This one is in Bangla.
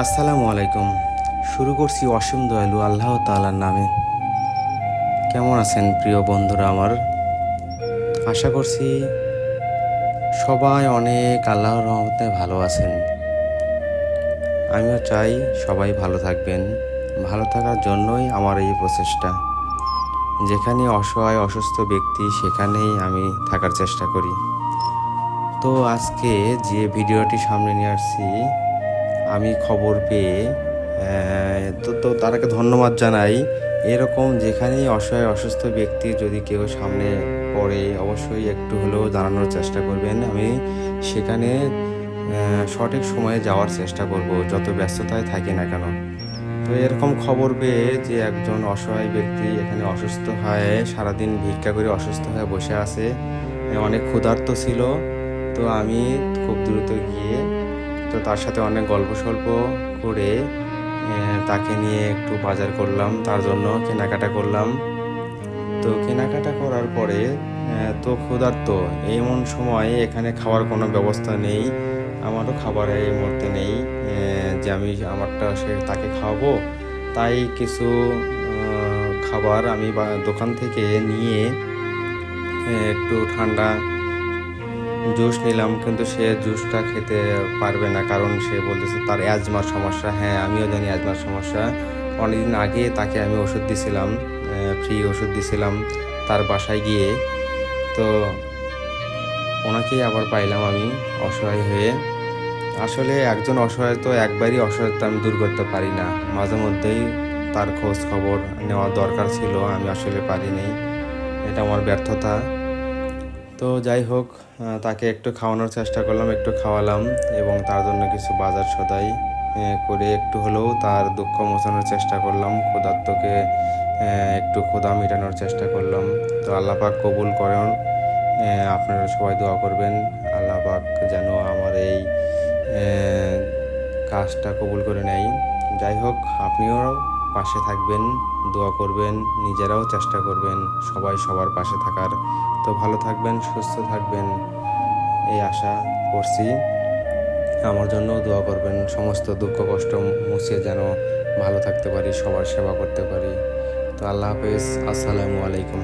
আসসালামু আলাইকুম। শুরু করছি অসীম দয়ালু আল্লাহ তাআলার নামে। কেমন আছেন প্রিয় বন্ধুরা আমার? আশা করছি সবাই অনেক আল্লাহর রহমতে ভালো আছেন। আমিও চাই সবাই ভালো থাকবেন। ভালো থাকার জন্যই আমার এই প্রচেষ্টা। যেখানে অসহায় অসুস্থ ব্যক্তি সেখানেই আমি থাকার চেষ্টা করি। তো আজকে যে ভিডিওটি সামনে নিয়ে আসছি, আমি খবর পেয়ে তো তারাকে ধন্যবাদ জানাই। এরকম যেখানেই অসহায় অসুস্থ ব্যক্তি যদি কেউ সামনে পড়ে অবশ্যই একটু হলেও দাঁড়ানোর চেষ্টা করবেন। আমি সেখানে সঠিক সময়ে যাওয়ার চেষ্টা করব, যত ব্যস্ততায় থাকি না কেন। তো এরকম খবর পেয়ে যে একজন অসহায় ব্যক্তি এখানে অসুস্থ হয়ে সারাদিন ভিক্ষা করে অসুস্থ হয়ে বসে আছে, অনেক ক্ষুধার্ত ছিল। তো আমি খুব দ্রুত গিয়ে তো তার সাথে অনেক গল্প সল্প করে তাকে নিয়ে একটু বাজার করলাম, তার জন্য কেনাকাটা করলাম। তো কেনাকাটা করার পরে তো ক্ষুধার্ত, এমন সময় এখানে খাওয়ার কোনো ব্যবস্থা নেই, আমারও খাবার এই মুহূর্তে নেই যে আমি আমারটা সে তাকে খাওয়াবো। তাই কিছু খাবার আমি দোকান থেকে নিয়ে একটু ঠান্ডা জুস নিলাম, কিন্তু সে জুসটা খেতে পারবে না, কারণ সে বলতেছে তার অ্যাজমার সমস্যা। হ্যাঁ, আমিও জানি অ্যাজমার সমস্যা। অনেকদিন আগে তাকে আমি ওষুধ দিছিলাম, ফ্রি ওষুধ দিছিলাম তার বাসায় গিয়ে। তো ওনাকেই আবার পাইলাম আমি অসহায় হয়ে। আসলে একজন অসহায় তো একবারই অসহায়তা আমি দূর করতে পারি না, মাঝে মধ্যেই তার খোঁজ খবর নেওয়া দরকার ছিল, আমি আসলে পারিনি, এটা আমার ব্যর্থতা। তো যাই হোক, তাকে একটু খাওয়ানোর চেষ্টা করলাম, একটু খাওয়ালাম এবং তার জন্য কিছু বাজার সদাই করে একটু হলেও তার দুঃখ মোছানোর চেষ্টা করলাম, ক্ষুধার্তকে একটু ক্ষুধা মেটানোর চেষ্টা করলাম। তো আল্লাহ পাক কবুল করেন। আপনারা সবাই দোয়া করবেন আল্লাহ পাক যেন আমার এই কাজটা কবুল করে নেয়। যাই হোক, আপনিও পাশে থাকবেন, দোয়া করবেন, নিজেরাও চেষ্টা করবেন সবাই সবার পাশে থাকার। তো ভালো থাকবেন, সুস্থ থাকবেন এই আশা করছি। আমার জন্যও দোয়া করবেন, সমস্ত দুঃখ কষ্ট মুছে যেন ভালো থাকতে পারি, সবার সেবা করতে পারি। তো আল্লাহ হাফেজ, আসসালামু আলাইকুম।